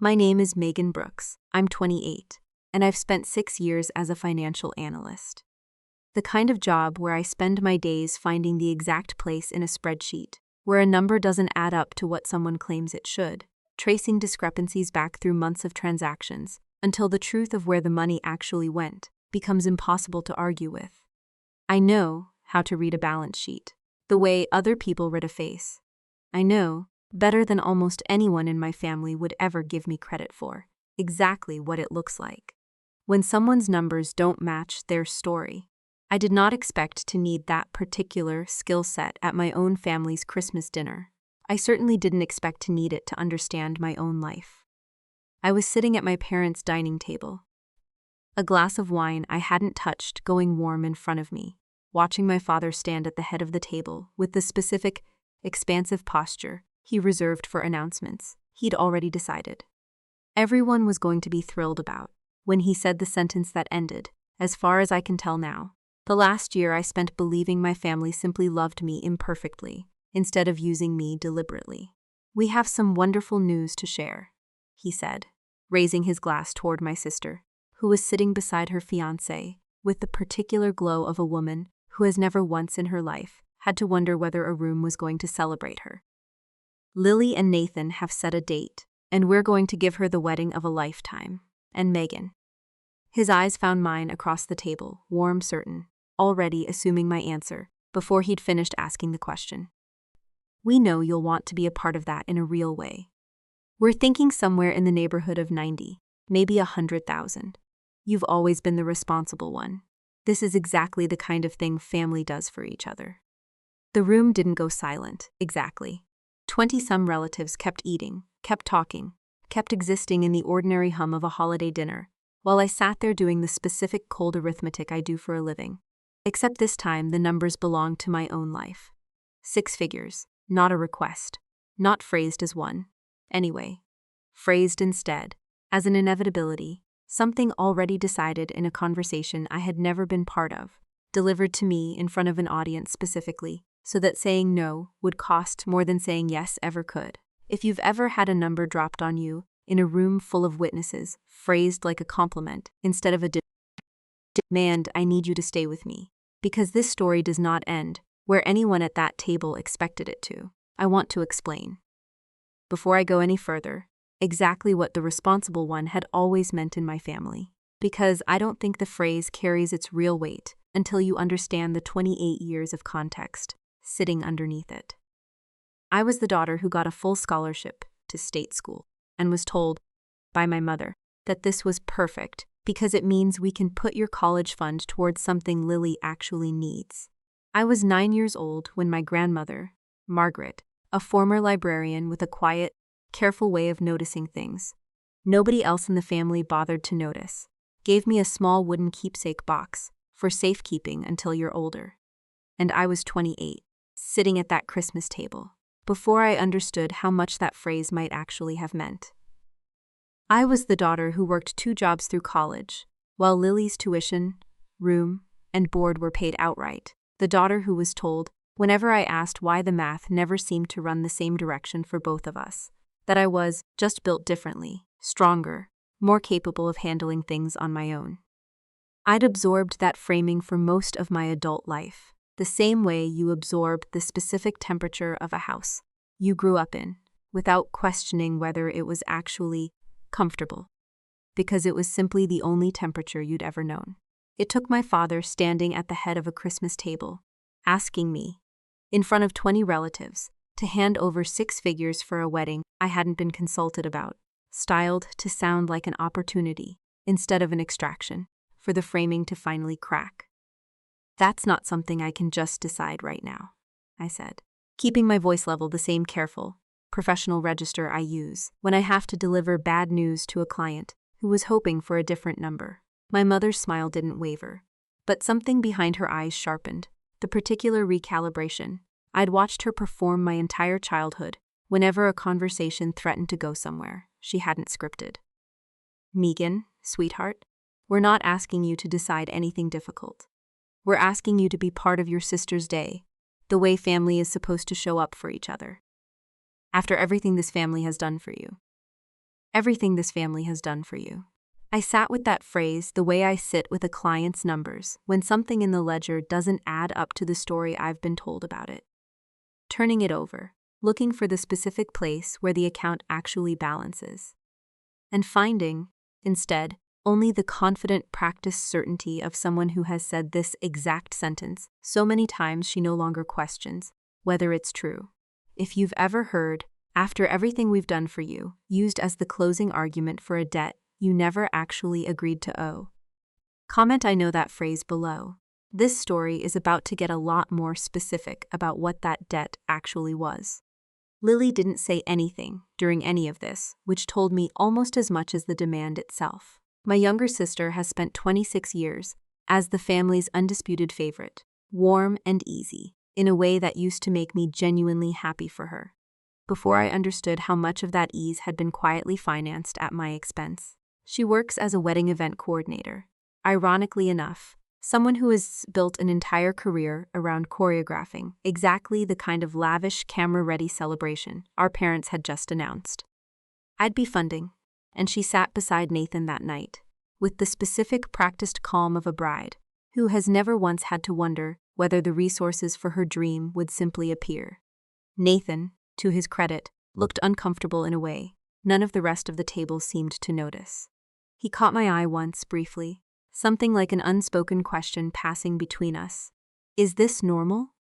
My name is Megan Brooks. I'm 28, and I've spent 6 years as a financial analyst. The kind of job where I spend my days finding the exact place in a spreadsheet, where a number doesn't add up to what someone claims it should, tracing discrepancies back through months of transactions, until the truth of where the money actually went becomes impossible to argue with. I know how to read a balance sheet, the way other people read a face. I know, better than almost anyone in my family would ever give me credit for, exactly what it looks like when someone's numbers don't match their story. I did not expect to need that particular skill set at my own family's Christmas dinner. I certainly didn't expect to need it to understand my own life. I was sitting at my parents' dining table, a glass of wine I hadn't touched going warm in front of me, watching my father stand at the head of the table with the specific, expansive posture he reserved for announcements he'd already decided. Everyone was going to be thrilled about when he said the sentence that ended, as far as I can tell now, the last year I spent believing my family simply loved me imperfectly, instead of using me deliberately. "We have some wonderful news to share," he said, raising his glass toward my sister, who was sitting beside her fiancé, with the particular glow of a woman who has never once in her life had to wonder whether a room was going to celebrate her. "Lily and Nathan have set a date, and we're going to give her the wedding of a lifetime. And Megan." His eyes found mine across the table, warm, certain, already assuming my answer, before he'd finished asking the question. "We know you'll want to be a part of that in a real way. We're thinking somewhere in the neighborhood of 90, maybe 100,000. You've always been the responsible one. This is exactly the kind of thing family does for each other." The room didn't go silent, exactly. 20-some relatives kept eating, kept talking, kept existing in the ordinary hum of a holiday dinner, while I sat there doing the specific cold arithmetic I do for a living. Except this time the numbers belonged to my own life. 6 figures, not a request, not phrased as one. Anyway, phrased instead, as an inevitability, something already decided in a conversation I had never been part of, delivered to me in front of an audience specifically, so that saying no would cost more than saying yes ever could. If you've ever had a number dropped on you in a room full of witnesses, phrased like a compliment instead of a demand, I need you to stay with me, because this story does not end where anyone at that table expected it to. I want to explain, before I go any further, exactly what the responsible one had always meant in my family, because I don't think the phrase carries its real weight until you understand the 28 years of context sitting underneath it. I was the daughter who got a full scholarship to state school and was told by my mother that this was perfect because it means we can put your college fund towards something Lily actually needs. I was 9 years old when my grandmother, Margaret, a former librarian with a quiet, careful way of noticing things nobody else in the family bothered to notice, gave me a small wooden keepsake box for safekeeping until you're older. And I was 28, sitting at that Christmas table, before I understood how much that phrase might actually have meant. I was the daughter who worked 2 jobs through college, while Lily's tuition, room, and board were paid outright. The daughter who was told, whenever I asked why the math never seemed to run the same direction for both of us, that I was just built differently, stronger, more capable of handling things on my own. I'd absorbed that framing for most of my adult life, the same way you absorb the specific temperature of a house you grew up in, without questioning whether it was actually comfortable, because it was simply the only temperature you'd ever known. It took my father standing at the head of a Christmas table, asking me, in front of 20 relatives, to hand over 6 figures for a wedding I hadn't been consulted about, styled to sound like an opportunity instead of an extraction, for the framing to finally crack. "That's not something I can just decide right now," I said, keeping my voice level the same careful, professional register I use when I have to deliver bad news to a client who was hoping for a different number. My mother's smile didn't waver, but something behind her eyes sharpened, the particular recalibration I'd watched her perform my entire childhood whenever a conversation threatened to go somewhere she hadn't scripted. "Megan, sweetheart, we're not asking you to decide anything difficult. We're asking you to be part of your sister's day, the way family is supposed to show up for each other. After everything this family has done for you." Everything this family has done for you. I sat with that phrase the way I sit with a client's numbers when something in the ledger doesn't add up to the story I've been told about it. Turning it over, looking for the specific place where the account actually balances. And finding, instead, only the confident practiced certainty of someone who has said this exact sentence so many times she no longer questions whether it's true. If you've ever heard, "After everything we've done for you," used as the closing argument for a debt you never actually agreed to owe, comment "I know that" phrase below. This story is about to get a lot more specific about what that debt actually was. Lily didn't say anything during any of this, which told me almost as much as the demand itself. My younger sister has spent 26 years as the family's undisputed favorite, warm and easy, in a way that used to make me genuinely happy for her, before I understood how much of that ease had been quietly financed at my expense. She works as a wedding event coordinator. Ironically enough, someone who has built an entire career around choreographing exactly the kind of lavish, camera-ready celebration our parents had just announced. I'd be funding, and she sat beside Nathan that night, with the specific practiced calm of a bride who has never once had to wonder whether the resources for her dream would simply appear. Nathan, to his credit, looked uncomfortable in a way none of the rest of the table seemed to notice. He caught my eye once, briefly, something like an unspoken question passing between us. "Is this normal?"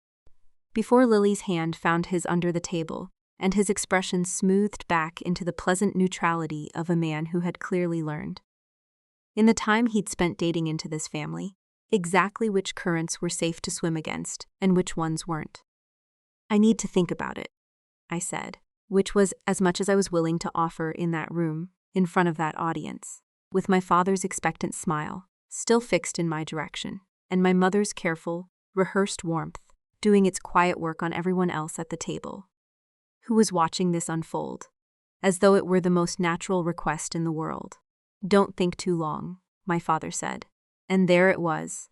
Before Lily's hand found his under the table, and his expression smoothed back into the pleasant neutrality of a man who had clearly learned, in the time he'd spent dating into this family, exactly which currents were safe to swim against and which ones weren't. "I need to think about it," I said, which was as much as I was willing to offer in that room, in front of that audience, with my father's expectant smile still fixed in my direction, and my mother's careful, rehearsed warmth doing its quiet work on everyone else at the table, who was watching this unfold, as though it were the most natural request in the world. "Don't think too long," my father said. And there it was.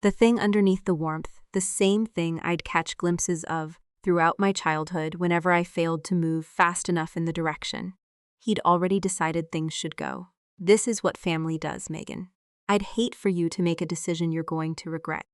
The thing underneath the warmth, the same thing I'd catch glimpses of throughout my childhood whenever I failed to move fast enough in the direction he'd already decided things should go. "This is what family does, Megan. I'd hate for you to make a decision you're going to regret."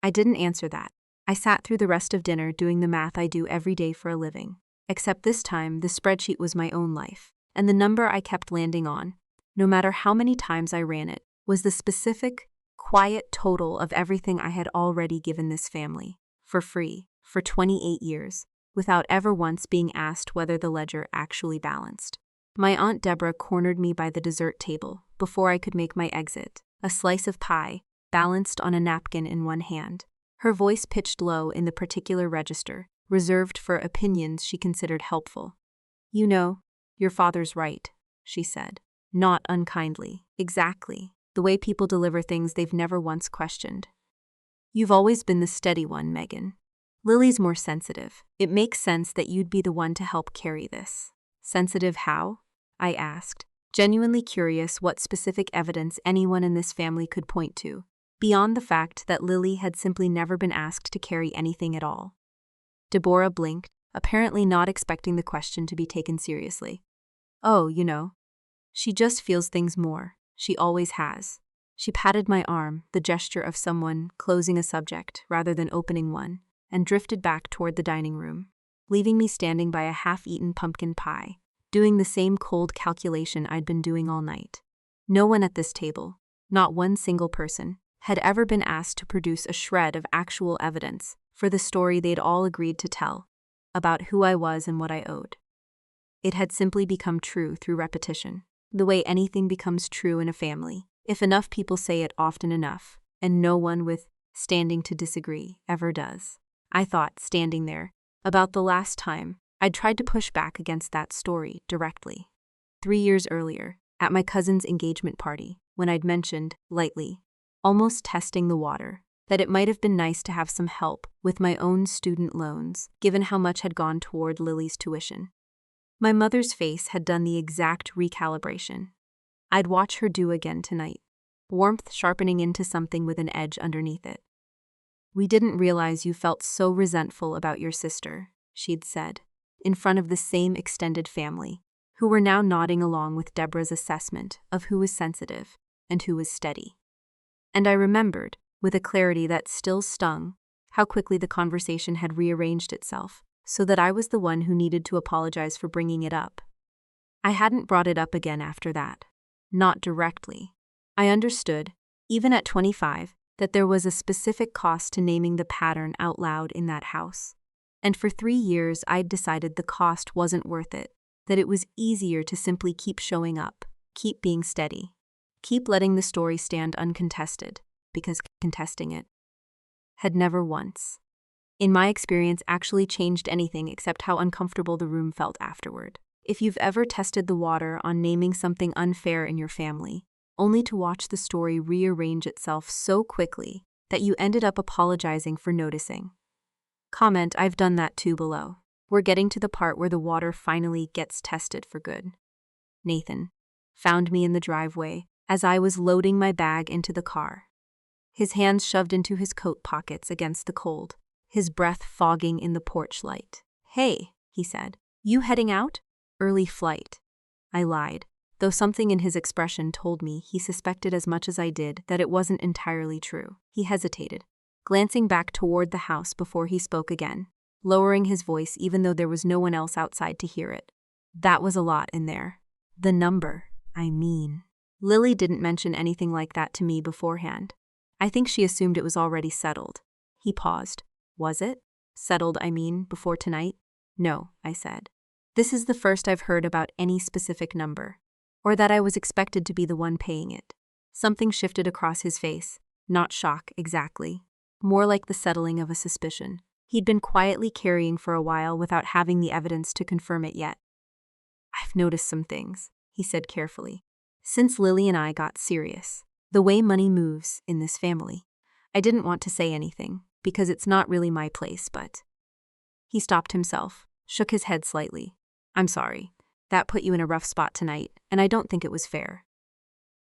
I didn't answer that. I sat through the rest of dinner doing the math I do every day for a living, except this time the spreadsheet was my own life, and the number I kept landing on, no matter how many times I ran it, was the specific, quiet total of everything I had already given this family, for free, for 28 years, without ever once being asked whether the ledger actually balanced. My Aunt Deborah cornered me by the dessert table before I could make my exit, a slice of pie, balanced on a napkin in one hand, her voice pitched low in the particular register, reserved for opinions she considered helpful. "You know, your father's right," she said, not unkindly, exactly the way people deliver things they've never once questioned. "You've always been the steady one, Megan. Lily's more sensitive. It makes sense that you'd be the one to help carry this." "Sensitive how?" I asked, genuinely curious what specific evidence anyone in this family could point to, beyond the fact that Lily had simply never been asked to carry anything at all. Deborah blinked, apparently not expecting the question to be taken seriously. "Oh, you know. She just feels things more. She always has." She patted my arm, the gesture of someone closing a subject rather than opening one, and drifted back toward the dining room, leaving me standing by a half-eaten pumpkin pie, doing the same cold calculation I'd been doing all night. No one at this table, not one single person, had ever been asked to produce a shred of actual evidence for the story they'd all agreed to tell, about who I was and what I owed. It had simply become true through repetition, the way anything becomes true in a family, if enough people say it often enough, and no one with standing to disagree ever does. I thought, standing there, about the last time I'd tried to push back against that story directly. 3 years earlier, at my cousin's engagement party, when I'd mentioned, lightly, almost testing the water, that it might have been nice to have some help with my own student loans, given how much had gone toward Lily's tuition. My mother's face had done the exact recalibration. I'd watch her do again tonight, warmth sharpening into something with an edge underneath it. "We didn't realize you felt so resentful about your sister," she'd said, in front of the same extended family, who were now nodding along with Deborah's assessment of who was sensitive and who was steady. And I remembered, with a clarity that still stung, how quickly the conversation had rearranged itself, so that I was the one who needed to apologize for bringing it up. I hadn't brought it up again after that. Not directly. I understood, even at 25, that there was a specific cost to naming the pattern out loud in that house. And for 3 years I'd decided the cost wasn't worth it, that it was easier to simply keep showing up, keep being steady, keep letting the story stand uncontested, because contesting it had never once, in my experience, actually changed anything except how uncomfortable the room felt afterward. If you've ever tested the water on naming something unfair in your family, only to watch the story rearrange itself so quickly that you ended up apologizing for noticing. Comment, I've done that too below. We're getting to the part where the water finally gets tested for good. Nathan found me in the driveway as I was loading my bag into the car. His hands shoved into his coat pockets against the cold, his breath fogging in the porch light. Hey, he said, you heading out? Early flight. I lied, though something in his expression told me he suspected as much as I did that it wasn't entirely true. He hesitated, glancing back toward the house before he spoke again, lowering his voice even though there was no one else outside to hear it. That was a lot in there. The number, I mean. Lily didn't mention anything like that to me beforehand. I think she assumed it was already settled. He paused. Was it? Settled, I mean, before tonight? No, I said. This is the first I've heard about any specific number, or that I was expected to be the one paying it. Something shifted across his face, not shock exactly, more like the settling of a suspicion he'd been quietly carrying for a while without having the evidence to confirm it yet. I've noticed some things, he said carefully. Since Lily and I got serious, the way money moves in this family, I didn't want to say anything, because it's not really my place, but... He stopped himself, shook his head slightly. I'm sorry. That put you in a rough spot tonight, and I don't think it was fair.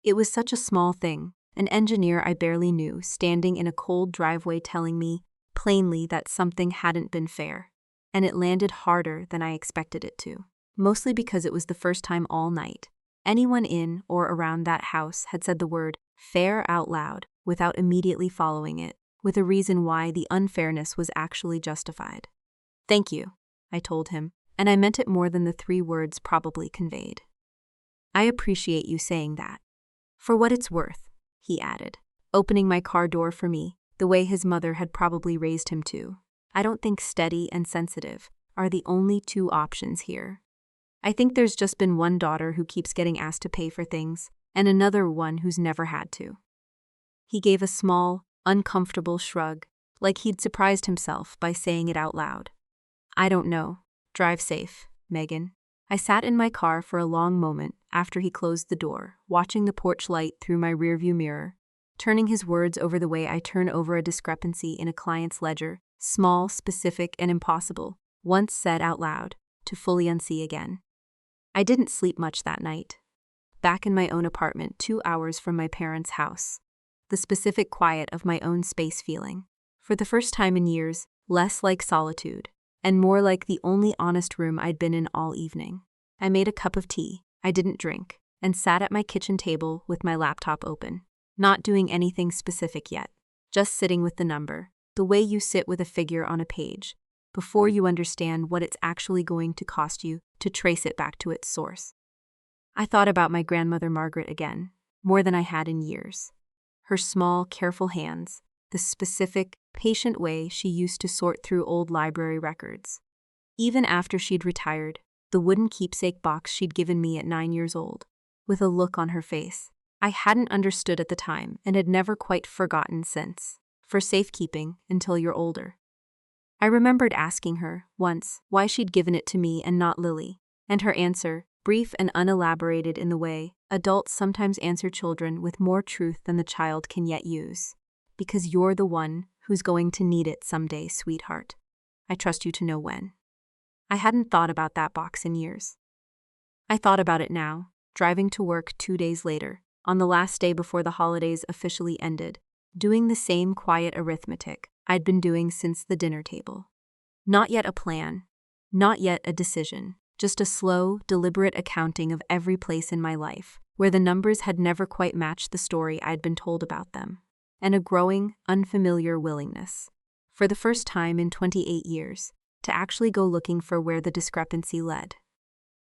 It was such a small thing, an engineer I barely knew standing in a cold driveway telling me, plainly, that something hadn't been fair, and it landed harder than I expected it to, mostly because it was the first time all night anyone in or around that house had said the word fair out loud without immediately following it with a reason why the unfairness was actually justified. Thank you, I told him, and I meant it more than the 3 words probably conveyed. I appreciate you saying that. For what it's worth, he added, opening my car door for me, the way his mother had probably raised him to. I don't think steady and sensitive are the only 2 options here. I think there's just been one daughter who keeps getting asked to pay for things, and another one who's never had to. He gave a small, uncomfortable shrug, like he'd surprised himself by saying it out loud. I don't know. Drive safe, Megan. I sat in my car for a long moment after he closed the door, watching the porch light through my rearview mirror, turning his words over the way I turn over a discrepancy in a client's ledger, small, specific, and impossible, once said out loud, to fully unsee again. I didn't sleep much that night. Back in my own apartment 2 hours from my parents' house, the specific quiet of my own space feeling, for the first time in years, less like solitude, and more like the only honest room I'd been in all evening. I made a cup of tea, I didn't drink, and sat at my kitchen table with my laptop open, not doing anything specific yet, just sitting with the number, the way you sit with a figure on a page, before you understand what it's actually going to cost you to trace it back to its source. I thought about my grandmother Margaret again, more than I had in years. Her small, careful hands, the specific, patient way she used to sort through old library records. Even after she'd retired, the wooden keepsake box she'd given me at 9 years old, with a look on her face I hadn't understood at the time and had never quite forgotten since, for safekeeping until you're older. I remembered asking her, once, why she'd given it to me and not Lily, and her answer, brief and unelaborated in the way adults sometimes answer children with more truth than the child can yet use. Because you're the one who's going to need it someday, sweetheart. I trust you to know when. I hadn't thought about that box in years. I thought about it now, driving to work 2 days later, on the last day before the holidays officially ended, doing the same quiet arithmetic I'd been doing since the dinner table. Not yet a plan, not yet a decision, Just a slow, deliberate accounting of every place in my life, where the numbers had never quite matched the story I'd been told about them. And a growing, unfamiliar willingness, for the first time in 28 years, to actually go looking for where the discrepancy led.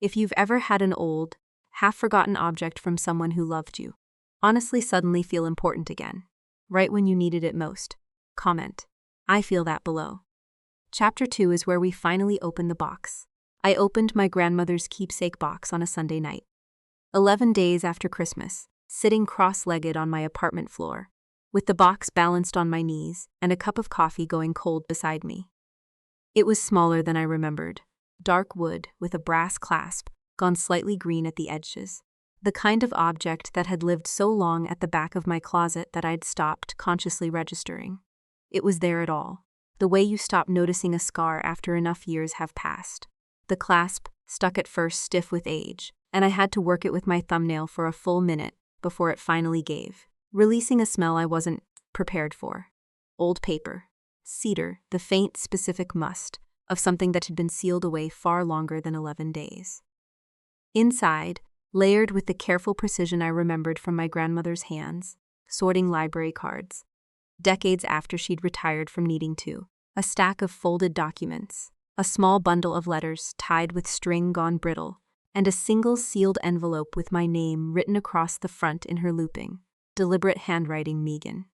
If you've ever had an old, half-forgotten object from someone who loved you, honestly suddenly feel important again, right when you needed it most, comment, "I feel that" below. Chapter 2 is where we finally open the box. I opened my grandmother's keepsake box on a Sunday night. 11 days after Christmas, sitting cross-legged on my apartment floor, with the box balanced on my knees and a cup of coffee going cold beside me. It was smaller than I remembered, dark wood with a brass clasp, gone slightly green at the edges. The kind of object that had lived so long at the back of my closet that I'd stopped consciously registering. It was there at all, the way you stop noticing a scar after enough years have passed. The clasp stuck at first stiff with age, and I had to work it with my thumbnail for a full minute before it finally gave, releasing a smell I wasn't prepared for. Old paper, cedar, the faint specific must of something that had been sealed away far longer than 11 days. Inside, layered with the careful precision I remembered from my grandmother's hands, sorting library cards, decades after she'd retired from needing to, a stack of folded documents, a small bundle of letters tied with string gone brittle, and a single sealed envelope with my name written across the front in her looping, deliberate handwriting Megan.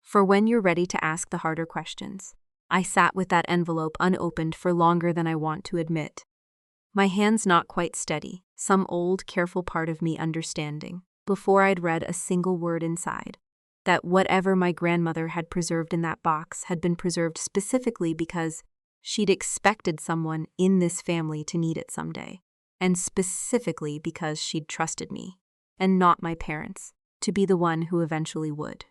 For when you're ready to ask the harder questions. I sat with that envelope unopened for longer than I want to admit. My hands not quite steady, some old, careful part of me understanding, before I'd read a single word inside, that whatever my grandmother had preserved in that box had been preserved specifically because she'd expected someone in this family to need it someday, and specifically because she'd trusted me, and not my parents, to be the one who eventually would.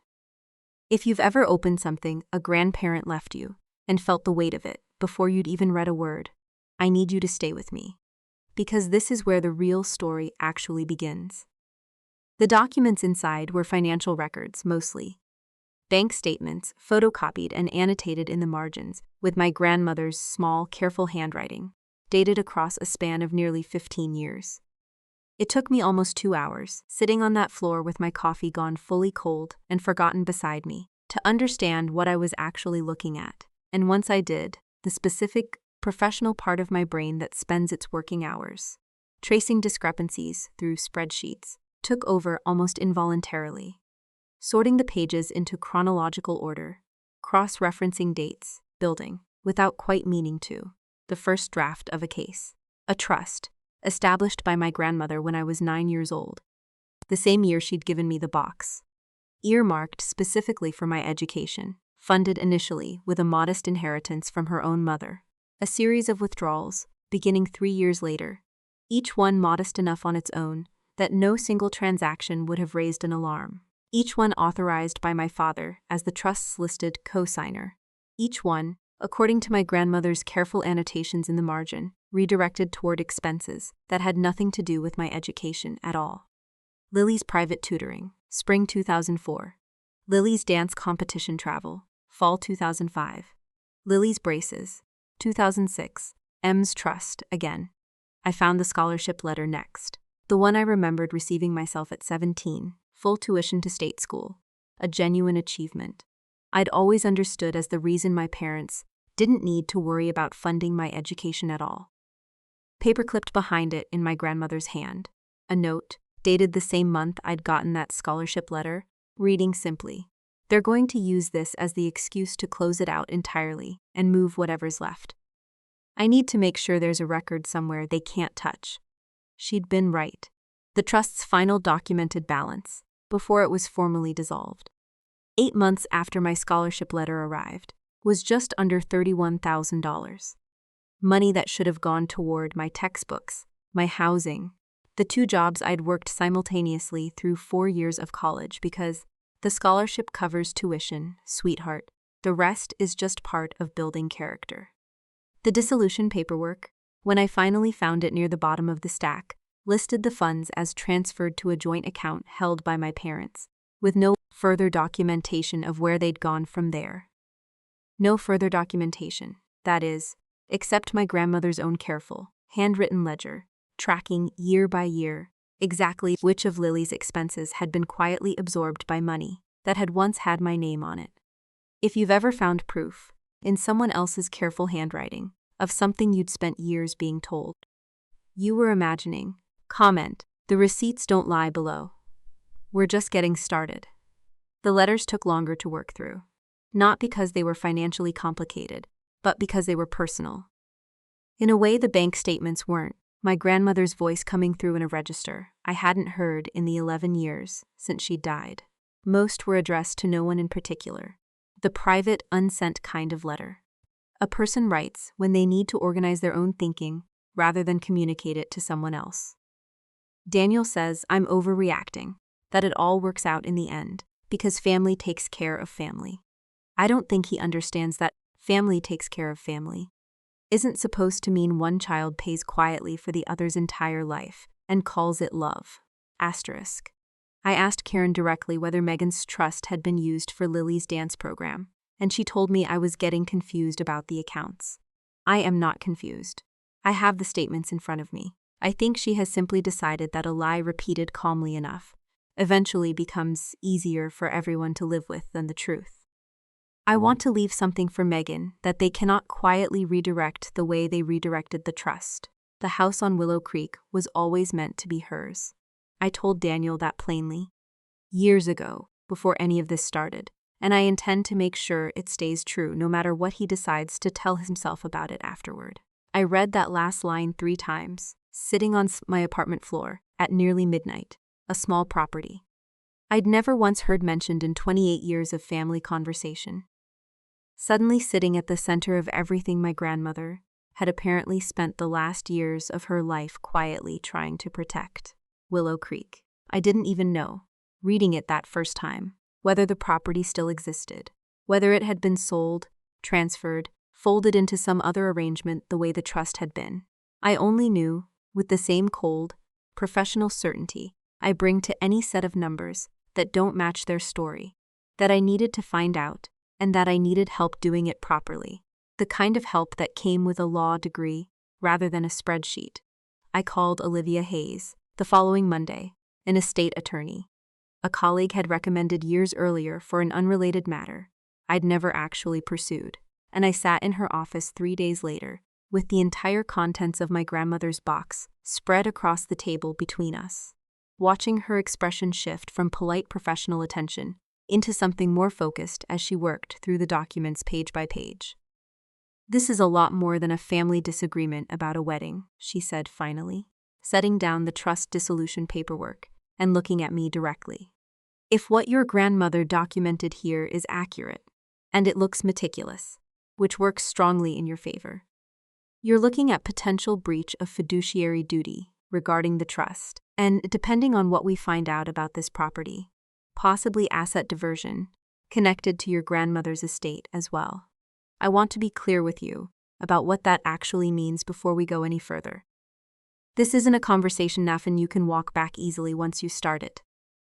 If you've ever opened something a grandparent left you, and felt the weight of it before you'd even read a word, I need you to stay with me, because this is where the real story actually begins. The documents inside were financial records, mostly. Bank statements, photocopied and annotated in the margins, with my grandmother's small, careful handwriting, dated across a span of nearly 15 years. It took me almost 2 hours, sitting on that floor with my coffee gone fully cold and forgotten beside me, to understand what I was actually looking at. And once I did, the specific, professional part of my brain that spends its working hours tracing discrepancies through spreadsheets took over almost involuntarily, sorting the pages into chronological order, cross-referencing dates, building, without quite meaning to, the first draft of a case, a trust, established by my grandmother when I was 9 years old, the same year she'd given me the box, earmarked specifically for my education, funded initially with a modest inheritance from her own mother, a series of withdrawals, beginning 3 years later, each one modest enough on its own that no single transaction would have raised an alarm, each one authorized by my father as the trust's listed co-signer, each one, according to my grandmother's careful annotations in the margin, redirected toward expenses that had nothing to do with my education at all. Lily's private tutoring, spring 2004. Lily's dance competition travel, fall 2005. Lily's braces, 2006. M's trust, again. I found the scholarship letter next. The one I remembered receiving myself at 17, full tuition to state school. A genuine achievement. I'd always understood as the reason my parents didn't need to worry about funding my education at all. Paperclipped behind it in my grandmother's hand, a note, dated the same month I'd gotten that scholarship letter, reading simply, "They're going to use this as the excuse to close it out entirely and move whatever's left. I need to make sure there's a record somewhere they can't touch." She'd been right. The trust's final documented balance, before it was formally dissolved, 8 months after my scholarship letter arrived, was just under $31,000. Money that should have gone toward my textbooks, my housing, the 2 jobs I'd worked simultaneously through 4 years of college because the scholarship covers tuition, sweetheart. The rest is just part of building character. The dissolution paperwork, when I finally found it near the bottom of the stack, listed the funds as transferred to a joint account held by my parents, with no further documentation of where they'd gone from there. No further documentation, that is, except my grandmother's own careful, handwritten ledger, tracking year by year exactly which of Lily's expenses had been quietly absorbed by money that had once had my name on it. If you've ever found proof, in someone else's careful handwriting, of something you'd spent years being told, you were imagining, comment, the receipts don't lie below. We're just getting started. The letters took longer to work through, not because they were financially complicated, but because they were personal. In a way the bank statements weren't. My grandmother's voice coming through in a register I hadn't heard in the 11 years since she died. Most were addressed to no one in particular. The private, unsent kind of letter. A person writes when they need to organize their own thinking rather than communicate it to someone else. Daniel says I'm overreacting, that it all works out in the end, because family takes care of family. I don't think he understands that family takes care of family isn't supposed to mean one child pays quietly for the other's entire life and calls it love. Asterisk. I asked Karen directly whether Megan's trust had been used for Lily's dance program, and she told me I was getting confused about the accounts. I am not confused. I have the statements in front of me. I think she has simply decided that a lie repeated calmly enough eventually becomes easier for everyone to live with than the truth. I want to leave something for Megan that they cannot quietly redirect the way they redirected the trust. The house on Willow Creek was always meant to be hers. I told Daniel that plainly, years ago, before any of this started, and I intend to make sure it stays true no matter what he decides to tell himself about it afterward. I read that last line 3 times, sitting on my apartment floor at nearly midnight, a small property I'd never once heard mentioned in 28 years of family conversation. Suddenly sitting at the center of everything, my grandmother had apparently spent the last years of her life quietly trying to protect. Willow Creek. I didn't even know, reading it that first time, whether the property still existed, whether it had been sold, transferred, folded into some other arrangement the way the trust had been. I only knew, with the same cold, professional certainty I bring to any set of numbers that don't match their story, that I needed to find out, and that I needed help doing it properly. The kind of help that came with a law degree rather than a spreadsheet. I called Olivia Hayes the following Monday, an estate attorney. A colleague had recommended years earlier for an unrelated matter I'd never actually pursued, and I sat in her office 3 days later, with the entire contents of my grandmother's box spread across the table between us, watching her expression shift from polite professional attention into something more focused as she worked through the documents page by page. This is a lot more than a family disagreement about a wedding, she said finally, setting down the trust dissolution paperwork and looking at me directly. If what your grandmother documented here is accurate, and it looks meticulous, which works strongly in your favor, you're looking at potential breach of fiduciary duty regarding the trust, and depending on what we find out about this property, possibly asset diversion connected to your grandmother's estate as well. I want to be clear with you about what that actually means before we go any further. This isn't a conversation, Nathan, you can walk back easily once you start it.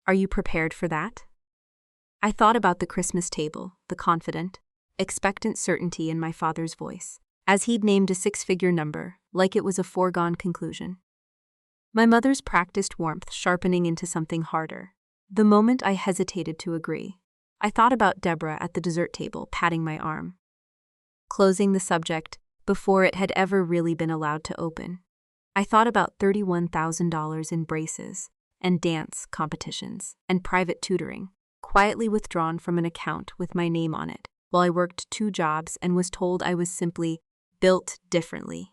Are you prepared for that? I thought about the Christmas table, the confident, expectant certainty in my father's voice, as he'd named a 6-figure number, like it was a foregone conclusion. My mother's practiced warmth sharpening into something harder. The moment I hesitated to agree, I thought about Deborah at the dessert table patting my arm, closing the subject before it had ever really been allowed to open. I thought about $31,000 in braces and dance competitions and private tutoring, quietly withdrawn from an account with my name on it, while I worked 2 jobs and was told I was simply built differently.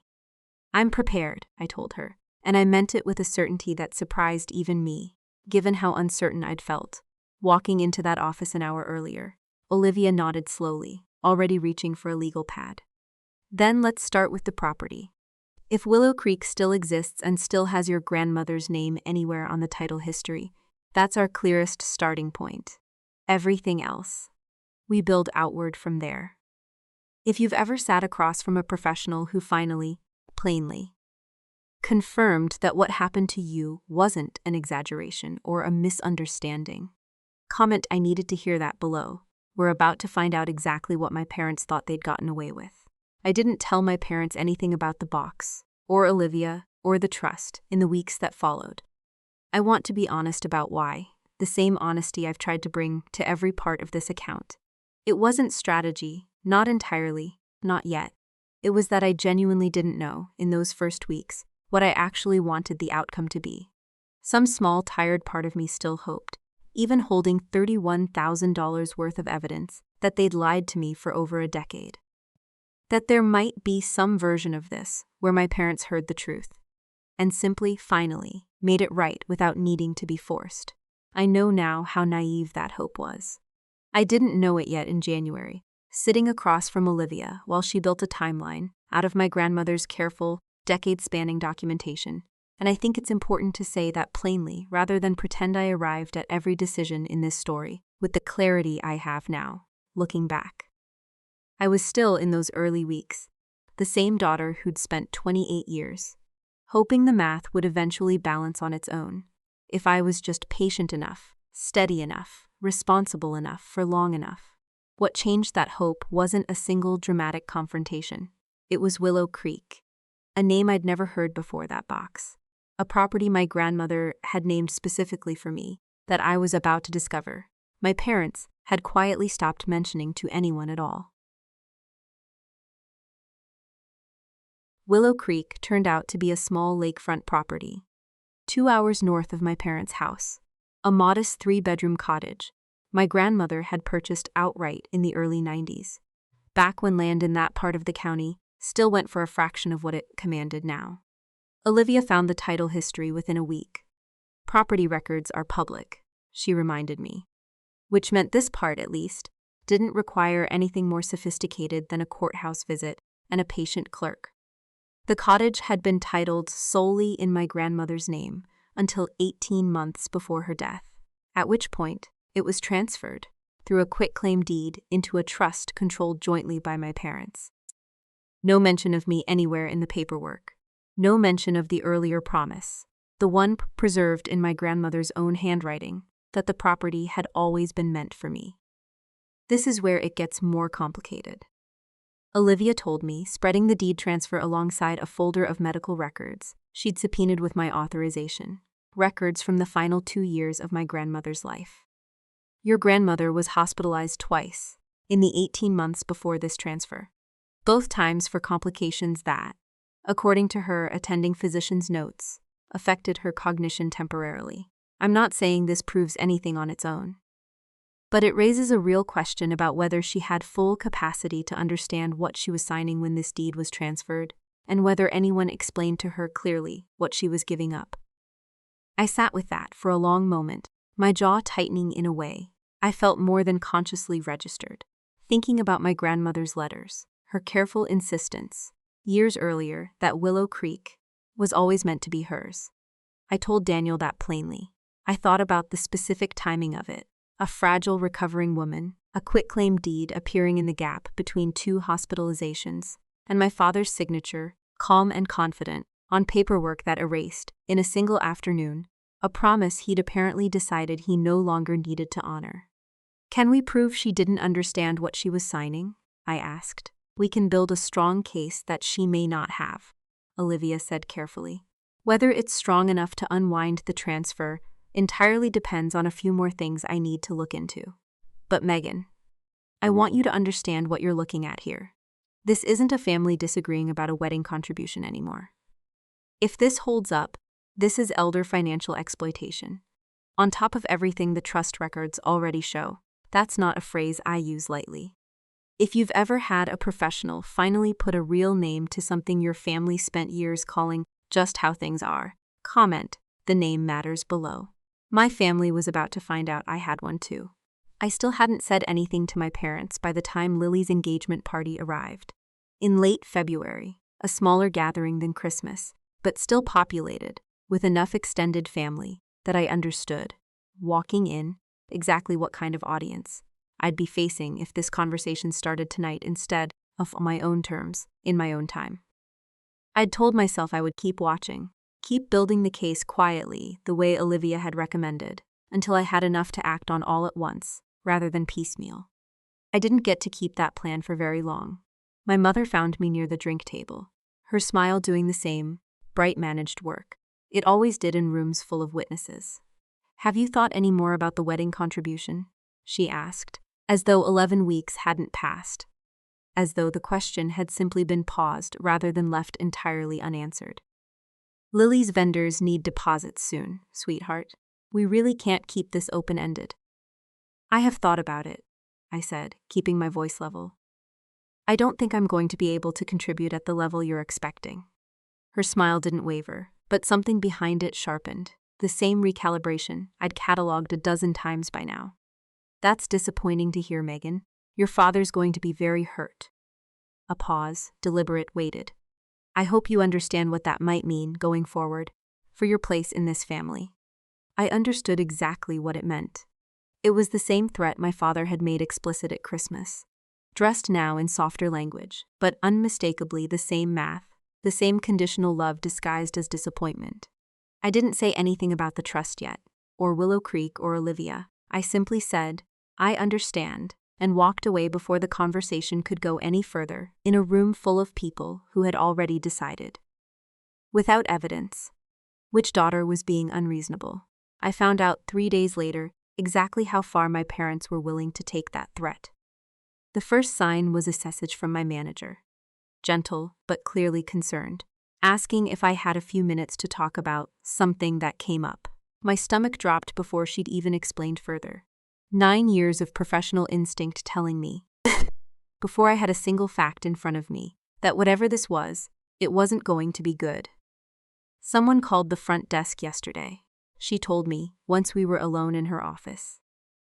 I'm prepared, I told her, and I meant it with a certainty that surprised even me, given how uncertain I'd felt. Walking into that office an hour earlier, Olivia nodded slowly, already reaching for a legal pad. Then let's start with the property. If Willow Creek still exists and still has your grandmother's name anywhere on the title history, that's our clearest starting point. Everything else, we build outward from there. If you've ever sat across from a professional who finally, plainly, confirmed that what happened to you wasn't an exaggeration or a misunderstanding, comment I needed to hear that below. We're about to find out exactly what my parents thought they'd gotten away with. I didn't tell my parents anything about the box, or Olivia, or the trust in the weeks that followed. I want to be honest about why, the same honesty I've tried to bring to every part of this account. It wasn't strategy, not entirely, not yet. It was that I genuinely didn't know, in those first weeks, what I actually wanted the outcome to be. Some small, tired part of me still hoped, even holding $31,000 worth of evidence, that they'd lied to me for over a decade. That there might be some version of this where my parents heard the truth and simply, finally, made it right without needing to be forced. I know now how naive that hope was. I didn't know it yet in January, sitting across from Olivia while she built a timeline out of my grandmother's careful, decade-spanning documentation, and I think it's important to say that plainly rather than pretend I arrived at every decision in this story with the clarity I have now, looking back. I was still in those early weeks, the same daughter who'd spent 28 years, hoping the math would eventually balance on its own, if I was just patient enough, steady enough, responsible enough for long enough. What changed that hope wasn't a single dramatic confrontation. It was Willow Creek, a name I'd never heard before that box, a property my grandmother had named specifically for me that I was about to discover. My parents had quietly stopped mentioning to anyone at all. Willow Creek turned out to be a small lakefront property, 2 hours north of my parents' house, a modest 3-bedroom cottage my grandmother had purchased outright in the early 90s, back when land in that part of the county still went for a fraction of what it commanded now. Olivia found the title history within a week. Property records are public, she reminded me, which meant this part, at least, didn't require anything more sophisticated than a courthouse visit and a patient clerk. The cottage had been titled solely in my grandmother's name until 18 months before her death, at which point it was transferred through a quitclaim deed into a trust controlled jointly by my parents. No mention of me anywhere in the paperwork. No mention of the earlier promise, the one preserved in my grandmother's own handwriting, that the property had always been meant for me. This is where it gets more complicated. Olivia told me, spreading the deed transfer alongside a folder of medical records she'd subpoenaed with my authorization, records from the final 2 years of my grandmother's life. Your grandmother was hospitalized twice in the 18 months before this transfer, both times for complications that, according to her attending physician's notes, affected her cognition temporarily. I'm not saying this proves anything on its own, but it raises a real question about whether she had full capacity to understand what she was signing when this deed was transferred, and whether anyone explained to her clearly what she was giving up. I sat with that for a long moment, my jaw tightening in a way I felt more than consciously registered, thinking about my grandmother's letters, her careful insistence, years earlier, that Willow Creek was always meant to be hers. I told Daniel that plainly. I thought about the specific timing of it. A fragile recovering woman, a quitclaim deed appearing in the gap between 2 hospitalizations, and my father's signature, calm and confident, on paperwork that erased, in a single afternoon, a promise he'd apparently decided he no longer needed to honor. Can we prove she didn't understand what she was signing? I asked. We can build a strong case that she may not have, Olivia said carefully. Whether it's strong enough to unwind the transfer entirely depends on a few more things I need to look into. But Megan, I want you to understand what you're looking at here. This isn't a family disagreeing about a wedding contribution anymore. If this holds up, this is elder financial exploitation. On top of everything the trust records already show, that's not a phrase I use lightly. If you've ever had a professional finally put a real name to something your family spent years calling just how things are, comment, the name matters below. My family was about to find out I had one too. I still hadn't said anything to my parents by the time Lily's engagement party arrived. In late February, a smaller gathering than Christmas, but still populated, with enough extended family that I understood, walking in, exactly what kind of audience I'd be facing if this conversation started tonight instead of on my own terms, in my own time. I'd told myself I would keep watching, keep building the case quietly the way Olivia had recommended, until I had enough to act on all at once, rather than piecemeal. I didn't get to keep that plan for very long. My mother found me near the drink table, her smile doing the same, bright managed work. It always did in rooms full of witnesses. "Have you thought any more about the wedding contribution?" she asked, as though 11 weeks hadn't passed, as though the question had simply been paused rather than left entirely unanswered. "Lily's vendors need deposits soon, sweetheart. We really can't keep this open-ended." "I have thought about it," I said, keeping my voice level. "I don't think I'm going to be able to contribute at the level you're expecting." Her smile didn't waver, but something behind it sharpened, the same recalibration I'd cataloged a dozen times by now. "That's disappointing to hear, Megan. Your father's going to be very hurt." A pause, deliberate, waited. "I hope you understand what that might mean, going forward, for your place in this family." I understood exactly what it meant. It was the same threat my father had made explicit at Christmas, dressed now in softer language, but unmistakably the same math, the same conditional love disguised as disappointment. I didn't say anything about the trust yet, or Willow Creek or Olivia. I simply said, "I understand," and walked away before the conversation could go any further, in a room full of people who had already decided. Without evidence. Which daughter was being unreasonable? I found out 3 days later exactly how far my parents were willing to take that threat. The first sign was a message from my manager, gentle but clearly concerned, asking if I had a few minutes to talk about something that came up. My stomach dropped before she'd even explained further. 9 years of professional instinct telling me, before I had a single fact in front of me, that whatever this was, it wasn't going to be good. "Someone called the front desk yesterday," she told me once we were alone in her office.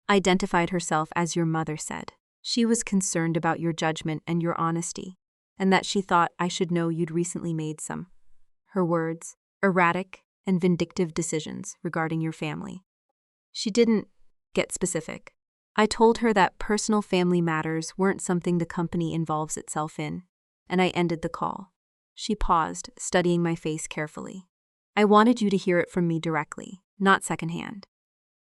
"Identified herself as your mother said. She was concerned about your judgment and your honesty, and that she thought I should know you'd recently made some," her words, "erratic and vindictive decisions regarding your family." She didn't get specific. I told her that personal family matters weren't something the company involves itself in, and I ended the call. She paused, studying my face carefully. "I wanted you to hear it from me directly, not secondhand."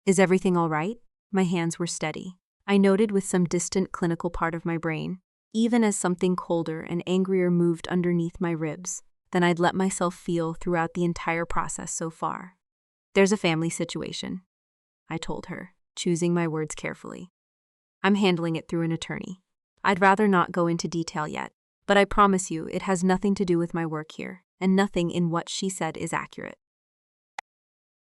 "Is everything all right?" My hands were steady. I noted with some distant clinical part of my brain, even as something colder and angrier moved underneath my ribs than I'd let myself feel throughout the entire process so far. "There's a family situation," I told her, choosing my words carefully. "I'm handling it through an attorney. I'd rather not go into detail yet, but I promise you it has nothing to do with my work here, and nothing in what she said is accurate."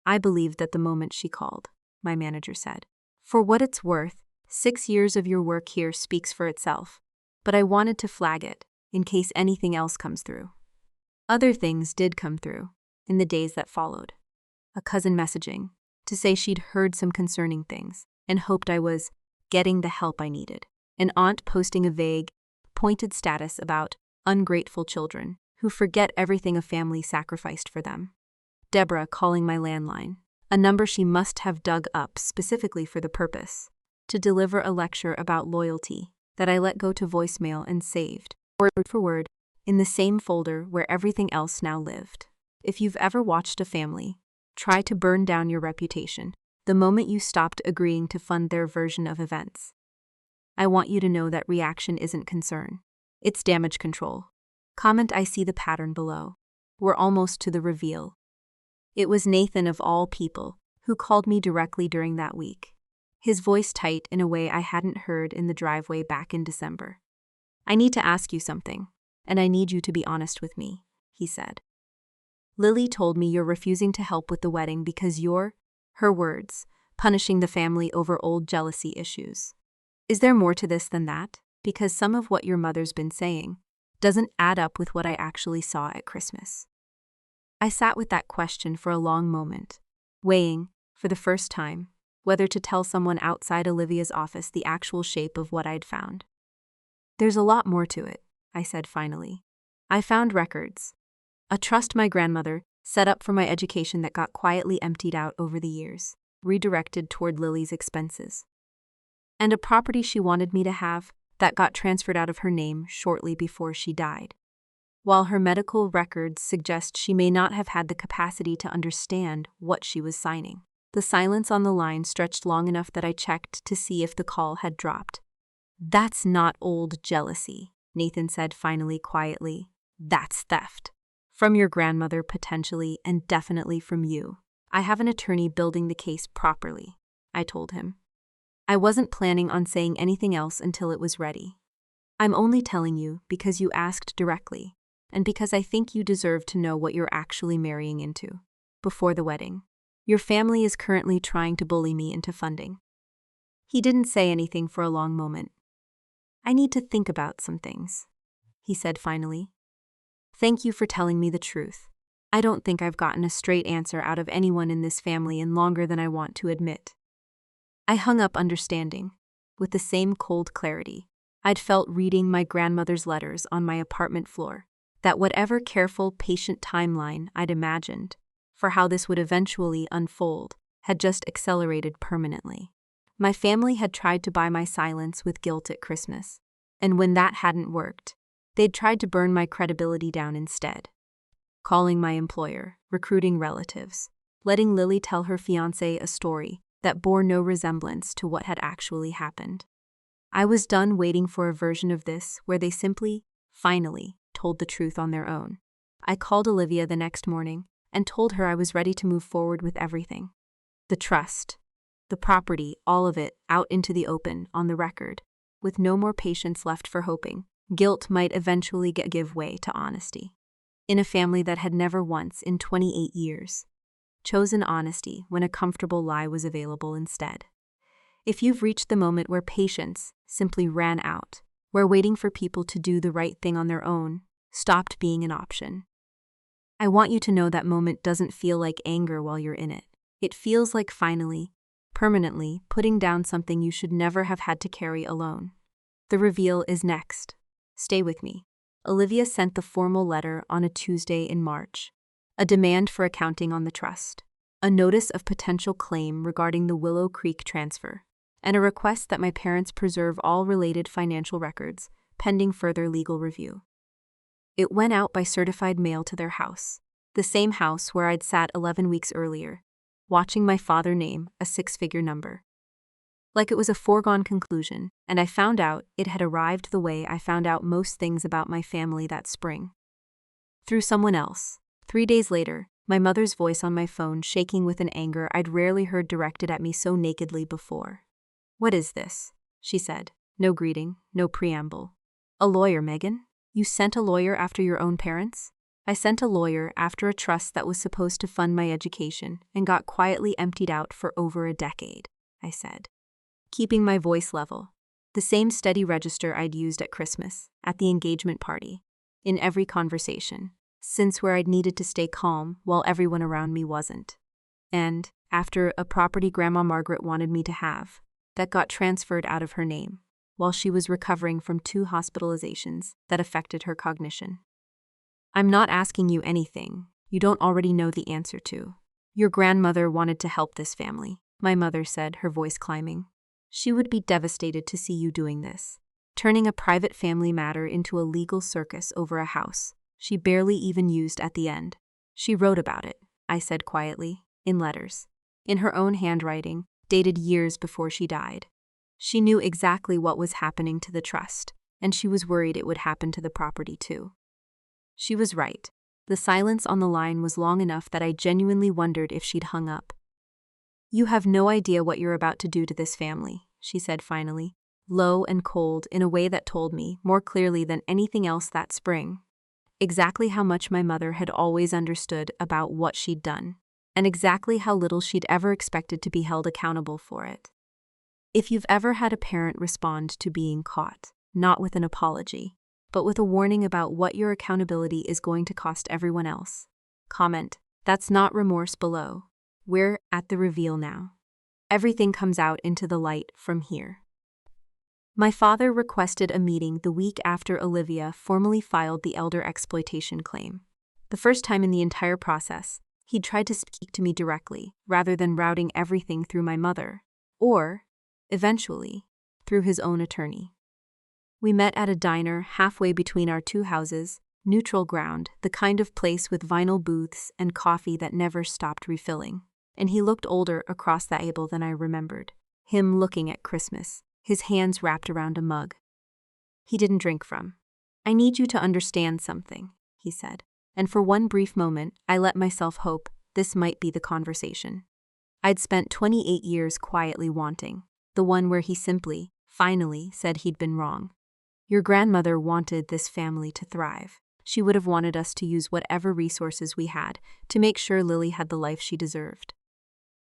I believed that the moment she called, my manager said. "For what it's worth, 6 years of your work here speaks for itself, but I wanted to flag it, in case anything else comes through." Other things did come through, in the days that followed. A cousin messaging, to say she'd heard some concerning things, and hoped I was getting the help I needed. An aunt posting a vague, pointed status about ungrateful children who forget everything a family sacrificed for them. Deborah calling my landline, a number she must have dug up specifically for the purpose, to deliver a lecture about loyalty that I let go to voicemail and saved, word for word, in the same folder where everything else now lived. If you've ever watched a family try to burn down your reputation the moment you stopped agreeing to fund their version of events, I want you to know that reaction isn't concern. It's damage control. Comment I see the pattern below. We're almost to the reveal. It was Nathan of all people who called me directly during that week, his voice tight in a way I hadn't heard in the driveway back in December. "I need to ask you something, and I need you to be honest with me," he said. "Lily told me you're refusing to help with the wedding because you're," her words, "punishing the family over old jealousy issues. Is there more to this than that? Because some of what your mother's been saying doesn't add up with what I actually saw at Christmas." I sat with that question for a long moment, weighing, for the first time, whether to tell someone outside Olivia's office the actual shape of what I'd found. "There's a lot more to it," I said finally. "I found records. A trust my grandmother set up for my education that got quietly emptied out over the years, redirected toward Lily's expenses. And a property she wanted me to have that got transferred out of her name shortly before she died. While her medical records suggest she may not have had the capacity to understand what she was signing. The silence on the line stretched long enough that I checked to see if the call had dropped. "That's not old jealousy," Nathan said finally quietly. That's theft. From your grandmother, potentially, and definitely from you. I have an attorney building the case properly, I told him. I wasn't planning on saying anything else until it was ready. I'm only telling you because you asked directly, and because I think you deserve to know what you're actually marrying into. Before the wedding, your family is currently trying to bully me into funding. He didn't say anything for a long moment. I need to think about some things, he said finally. Thank you for telling me the truth. I don't think I've gotten a straight answer out of anyone in this family in longer than I want to admit. I hung up, understanding, with the same cold clarity I'd felt reading my grandmother's letters on my apartment floor, that whatever careful, patient timeline I'd imagined for how this would eventually unfold had just accelerated permanently. My family had tried to buy my silence with guilt at Christmas, and when that hadn't worked, they'd tried to burn my credibility down instead. Calling my employer, recruiting relatives, letting Lily tell her fiancé a story that bore no resemblance to what had actually happened. I was done waiting for a version of this where they simply, finally, told the truth on their own. I called Olivia the next morning and told her I was ready to move forward with everything. The trust, the property, all of it out into the open, on the record, with no more patience left for hoping guilt might eventually give way to honesty. In a family that had never once, in 28 years, chosen honesty when a comfortable lie was available instead. If you've reached the moment where patience simply ran out, where waiting for people to do the right thing on their own stopped being an option, I want you to know that moment doesn't feel like anger while you're in it. It feels like finally, permanently putting down something you should never have had to carry alone. The reveal is next. Stay with me. Olivia sent the formal letter on a Tuesday in March, a demand for accounting on the trust, a notice of potential claim regarding the Willow Creek transfer, and a request that my parents preserve all related financial records, pending further legal review. It went out by certified mail to their house, the same house where I'd sat 11 weeks earlier, watching my father name a 6-figure number. Like it was a foregone conclusion, and I found out it had arrived the way I found out most things about my family that spring. Through someone else. 3 days later, my mother's voice on my phone shaking with an anger I'd rarely heard directed at me so nakedly before. "What is this?" she said. No greeting, no preamble. "A lawyer, Megan? You sent a lawyer after your own parents?" "I sent a lawyer after a trust that was supposed to fund my education and got quietly emptied out for over a decade," I said, keeping my voice level, the same steady register I'd used at Christmas, at the engagement party, in every conversation, since where I'd needed to stay calm while everyone around me wasn't. And, after a property Grandma Margaret wanted me to have, that got transferred out of her name, while she was recovering from 2 hospitalizations that affected her cognition. I'm not asking you anything you don't already know the answer to. Your grandmother wanted to help this family, my mother said, her voice climbing. She would be devastated to see you doing this, turning a private family matter into a legal circus over a house she barely even used at the end. She wrote about it, I said quietly, in letters, in her own handwriting, dated years before she died. She knew exactly what was happening to the trust, and she was worried it would happen to the property too. She was right. The silence on the line was long enough that I genuinely wondered if she'd hung up. "You have no idea what you're about to do to this family," she said finally, low and cold in a way that told me, more clearly than anything else that spring, exactly how much my mother had always understood about what she'd done, and exactly how little she'd ever expected to be held accountable for it. If you've ever had a parent respond to being caught, not with an apology, but with a warning about what your accountability is going to cost everyone else, comment, "That's not remorse" below. We're at the reveal now. Everything comes out into the light from here. My father requested a meeting the week after Olivia formally filed the elder exploitation claim. The first time in the entire process, he'd tried to speak to me directly, rather than routing everything through my mother, or, eventually, through his own attorney. We met at a diner halfway between our 2 houses, neutral ground, the kind of place with vinyl booths and coffee that never stopped refilling. And he looked older across that table than I remembered. Him looking at Christmas, his hands wrapped around a mug he didn't drink from. "I need you to understand something," he said. And for one brief moment, I let myself hope this might be the conversation I'd spent 28 years quietly wanting, the one where he simply, finally, said he'd been wrong. Your grandmother wanted this family to thrive. She would have wanted us to use whatever resources we had to make sure Lily had the life she deserved.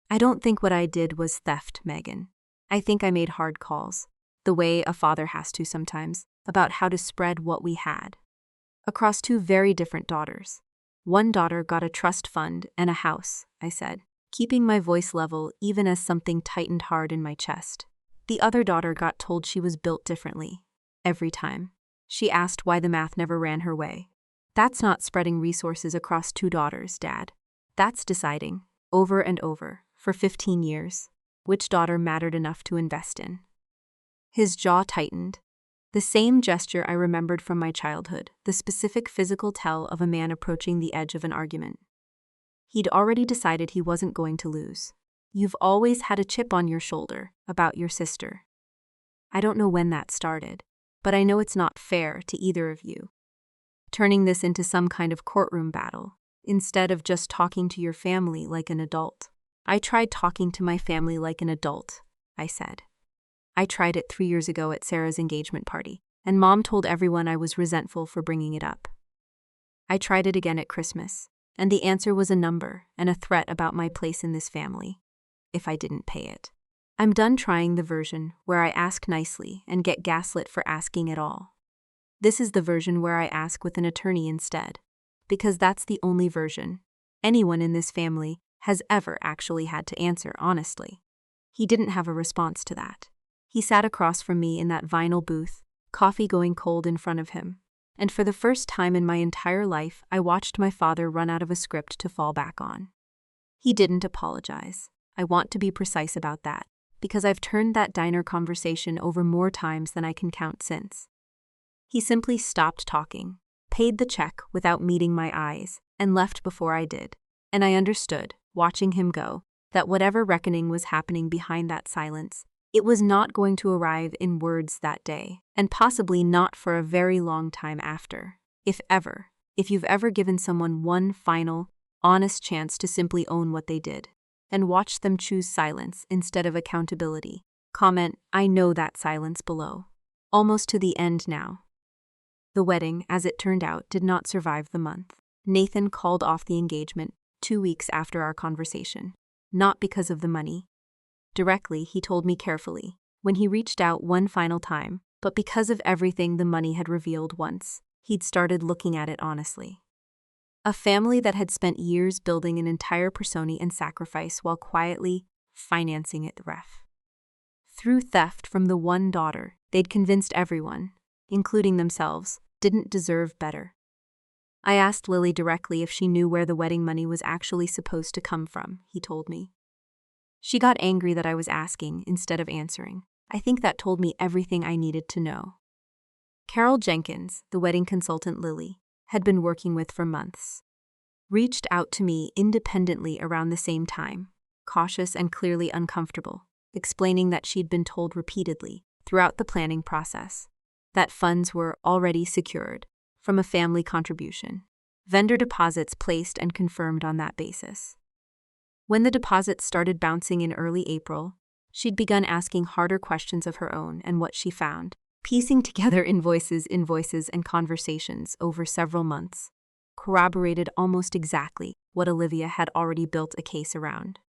I don't think what I did was theft, Megan. I think I made hard calls, the way a father has to sometimes, about how to spread what we had across two very different daughters. One daughter got a trust fund and a house, I said, keeping my voice level even as something tightened hard in my chest. The other daughter got told she was built differently. Every time. She asked why the math never ran her way. That's not spreading resources across two daughters, Dad. That's deciding, over and over, for 15 years, which daughter mattered enough to invest in. His jaw tightened. The same gesture I remembered from my childhood, the specific physical tell of a man approaching the edge of an argument. He'd already decided he wasn't going to lose. You've always had a chip on your shoulder about your sister. I don't know when that started, but I know it's not fair to either of you. Turning this into some kind of courtroom battle, instead of just talking to your family like an adult. I tried talking to my family like an adult, I said. I tried it 3 years ago at Sarah's engagement party, and Mom told everyone I was resentful for bringing it up. I tried it again at Christmas, and the answer was a number and a threat about my place in this family, if I didn't pay it. I'm done trying the version where I ask nicely and get gaslit for asking at all. This is the version where I ask with an attorney instead, because that's the only version anyone in this family has ever actually had to answer honestly. He didn't have a response to that. He sat across from me in that vinyl booth, coffee going cold in front of him, and for the first time in my entire life, I watched my father run out of a script to fall back on. He didn't apologize. I want to be precise about that, because I've turned that diner conversation over more times than I can count since. He simply stopped talking, paid the check without meeting my eyes, and left before I did. And I understood, watching him go, that whatever reckoning was happening behind that silence, it was not going to arrive in words that day, and possibly not for a very long time after, if ever. If you've ever given someone one final, honest chance to simply own what they did, and watched them choose silence instead of accountability, comment, I know that silence below. Almost to the end now. The wedding, as it turned out, did not survive the month. Nathan called off the engagement 2 weeks after our conversation, not because of the money. Directly, he told me carefully, when he reached out one final time, but because of everything the money had revealed once, he'd started looking at it honestly. A family that had spent years building an entire persona and sacrifice while quietly financing it the ref. Through theft from the one daughter, they'd convinced everyone, including themselves, didn't deserve better. I asked Lily directly if she knew where the wedding money was actually supposed to come from, he told me. She got angry that I was asking instead of answering. I think that told me everything I needed to know. Carol Jenkins, the wedding consultant Lily had been working with for months, reached out to me independently around the same time, cautious and clearly uncomfortable, explaining that she'd been told repeatedly throughout the planning process that funds were already secured from a family contribution, vendor deposits placed and confirmed on that basis. When the deposits started bouncing in early April, she'd begun asking harder questions of her own and what she found, piecing together invoices, and conversations over several months, corroborated almost exactly what Olivia had already built a case around.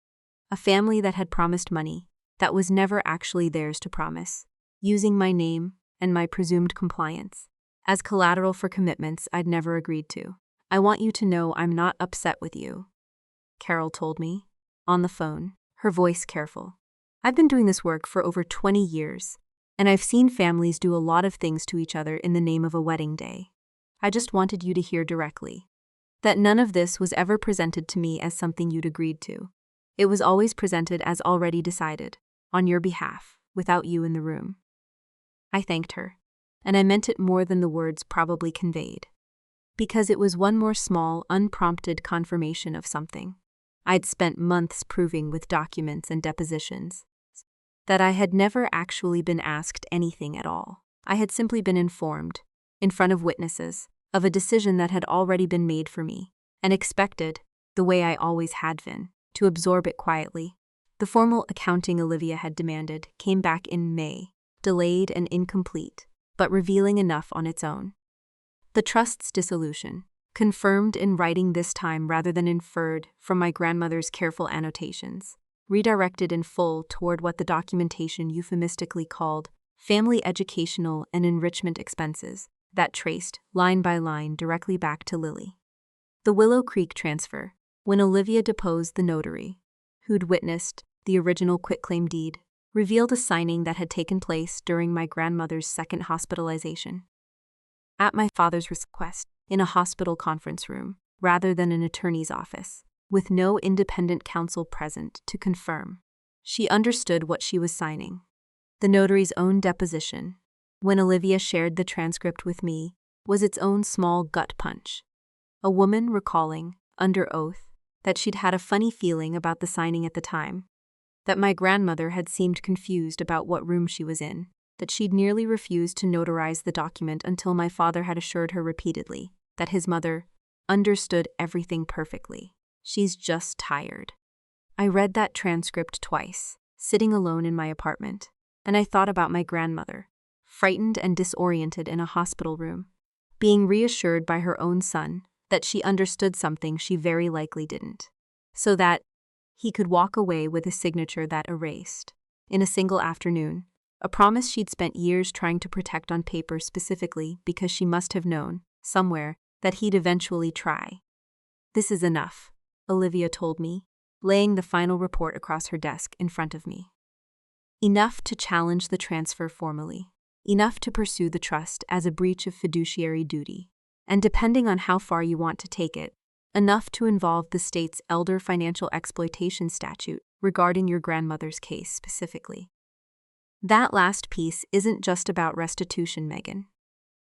A family that had promised money that was never actually theirs to promise, using my name and my presumed compliance as collateral for commitments I'd never agreed to. I want you to know I'm not upset with you, Carol told me, on the phone, her voice careful. I've been doing this work for over 20 years, and I've seen families do a lot of things to each other in the name of a wedding day. I just wanted you to hear directly that none of this was ever presented to me as something you'd agreed to. It was always presented as already decided, on your behalf, without you in the room. I thanked her, and I meant it more than the words probably conveyed, because it was one more small, unprompted confirmation of something I'd spent months proving with documents and depositions, that I had never actually been asked anything at all. I had simply been informed, in front of witnesses, of a decision that had already been made for me, and expected, the way I always had been, to absorb it quietly. The formal accounting Olivia had demanded came back in May, delayed and incomplete, but revealing enough on its own. The trust's dissolution, confirmed in writing this time rather than inferred from my grandmother's careful annotations, redirected in full toward what the documentation euphemistically called family educational and enrichment expenses, that traced, line by line, directly back to Lily. The Willow Creek transfer, when Olivia deposed the notary, who'd witnessed the original quitclaim deed, revealed a signing that had taken place during my grandmother's second hospitalization. At my father's request, in a hospital conference room, rather than an attorney's office, with no independent counsel present to confirm. She understood what she was signing. The notary's own deposition, when Olivia shared the transcript with me, was its own small gut punch. A woman recalling, under oath, that she'd had a funny feeling about the signing at the time, that my grandmother had seemed confused about what room she was in, that she'd nearly refused to notarize the document until my father had assured her repeatedly that his mother understood everything perfectly. She's just tired. I read that transcript twice, sitting alone in my apartment, and I thought about my grandmother, frightened and disoriented in a hospital room, being reassured by her own son that she understood something she very likely didn't, so that he could walk away with a signature that erased, in a single afternoon, a promise she'd spent years trying to protect on paper specifically because she must have known, somewhere, that he'd eventually try. "This is enough," Olivia told me, laying the final report across her desk in front of me. Enough to challenge the transfer formally, enough to pursue the trust as a breach of fiduciary duty, and depending on how far you want to take it, enough to involve the state's elder financial exploitation statute regarding your grandmother's case specifically. That last piece isn't just about restitution, Megan.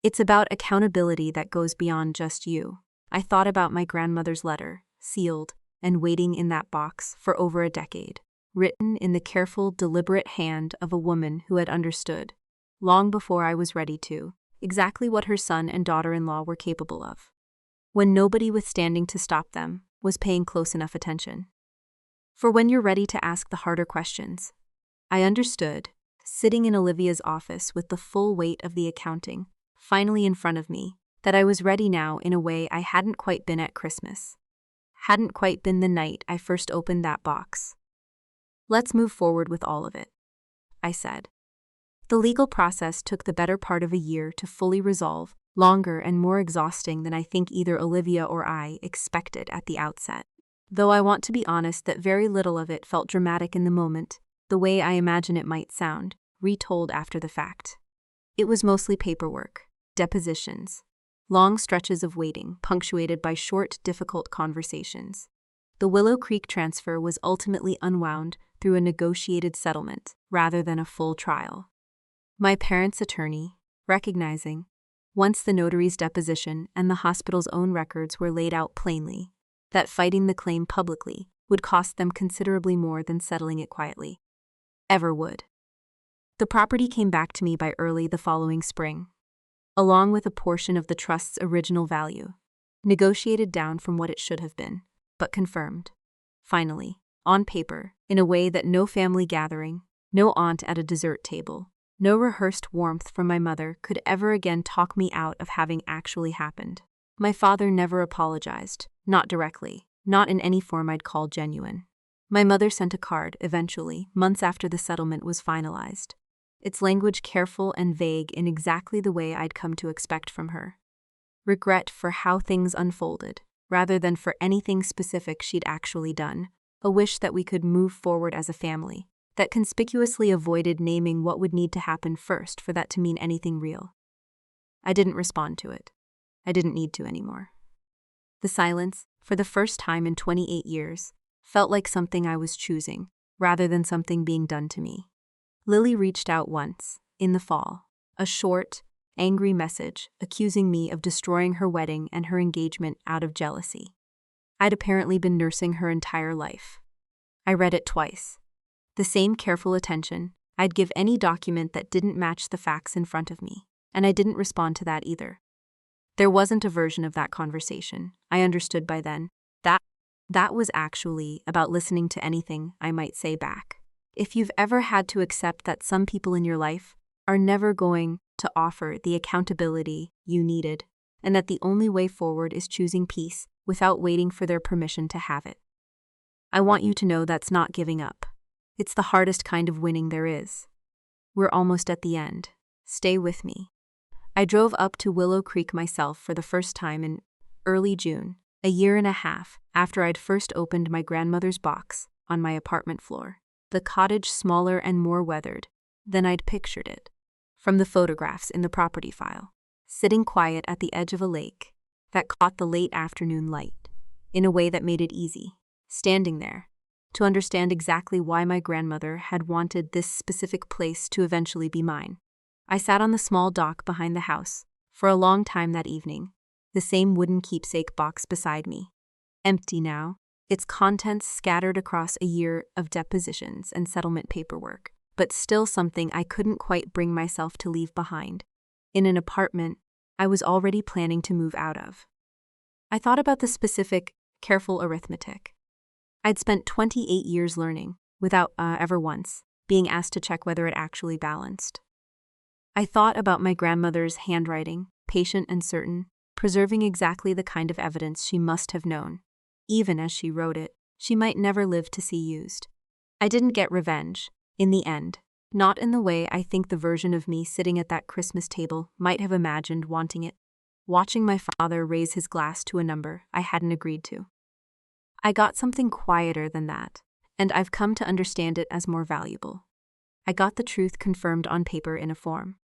It's about accountability that goes beyond just you. I thought about my grandmother's letter, sealed and waiting in that box for over a decade, written in the careful, deliberate hand of a woman who had understood, long before I was ready to, exactly what her son and daughter-in-law were capable of, when nobody withstanding to stop them was paying close enough attention. For when you're ready to ask the harder questions, I understood, sitting in Olivia's office with the full weight of the accounting finally in front of me, that I was ready now in a way I hadn't quite been at Christmas. Hadn't quite been the night I first opened that box. "Let's move forward with all of it," I said. The legal process took the better part of a year to fully resolve, longer and more exhausting than I think either Olivia or I expected at the outset. Though I want to be honest that very little of it felt dramatic in the moment, the way I imagine it might sound, retold after the fact. It was mostly paperwork, depositions, long stretches of waiting punctuated by short, difficult conversations. The Willow Creek transfer was ultimately unwound through a negotiated settlement rather than a full trial. My parents' attorney, recognizing, once the notary's deposition and the hospital's own records were laid out plainly, that fighting the claim publicly would cost them considerably more than settling it quietly, ever would. The property came back to me by early the following spring, along with a portion of the trust's original value, negotiated down from what it should have been, but confirmed, finally, on paper, in a way that no family gathering, no aunt at a dessert table, no rehearsed warmth from my mother could ever again talk me out of having actually happened. My father never apologized, not directly, not in any form I'd call genuine. My mother sent a card, eventually, months after the settlement was finalized, its language careful and vague in exactly the way I'd come to expect from her. Regret for how things unfolded, rather than for anything specific she'd actually done, a wish that we could move forward as a family, that conspicuously avoided naming what would need to happen first for that to mean anything real. I didn't respond to it. I didn't need to anymore. The silence, for the first time in 28 years, felt like something I was choosing, rather than something being done to me. Lily reached out once, in the fall, a short, angry message accusing me of destroying her wedding and her engagement out of jealousy. I'd apparently been nursing her entire life. I read it twice. The same careful attention I'd give any document that didn't match the facts in front of me, and I didn't respond to that either. There wasn't a version of that conversation. I understood by then. That that was actually about listening to anything I might say back. If you've ever had to accept that some people in your life are never going to offer the accountability you needed, and that the only way forward is choosing peace without waiting for their permission to have it, I want you to know that's not giving up. It's the hardest kind of winning there is. We're almost at the end. Stay with me. I drove up to Willow Creek myself for the first time in early June, a year and a half after I'd first opened my grandmother's box on my apartment floor. The cottage smaller and more weathered than I'd pictured it from the photographs in the property file, sitting quiet at the edge of a lake that caught the late afternoon light in a way that made it easy, standing there, to understand exactly why my grandmother had wanted this specific place to eventually be mine. I sat on the small dock behind the house for a long time that evening, the same wooden keepsake box beside me, empty now, its contents scattered across a year of depositions and settlement paperwork, but still something I couldn't quite bring myself to leave behind, in an apartment I was already planning to move out of. I thought about the specific, careful arithmetic. I'd spent 28 years learning, without ever once being asked to check whether it actually balanced. I thought about my grandmother's handwriting, patient and certain, preserving exactly the kind of evidence she must have known. Even as she wrote it, she might never live to see used. I didn't get revenge, in the end, not in the way I think the version of me sitting at that Christmas table might have imagined wanting it, watching my father raise his glass to a number I hadn't agreed to. I got something quieter than that, and I've come to understand it as more valuable. I got the truth confirmed on paper in a form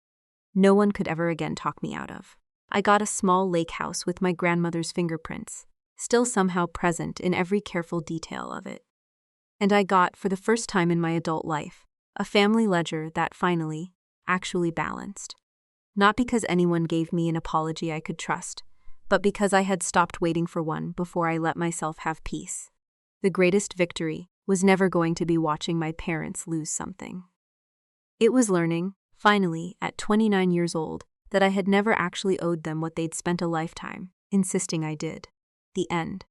no one could ever again talk me out of. I got a small lake house with my grandmother's fingerprints, still somehow present in every careful detail of it. And I got, for the first time in my adult life, a family ledger that finally, actually balanced. Not because anyone gave me an apology I could trust, but because I had stopped waiting for one before I let myself have peace. The greatest victory was never going to be watching my parents lose something. It was learning, finally, at 29 years old, that I had never actually owed them what they'd spent a lifetime insisting I did. The end.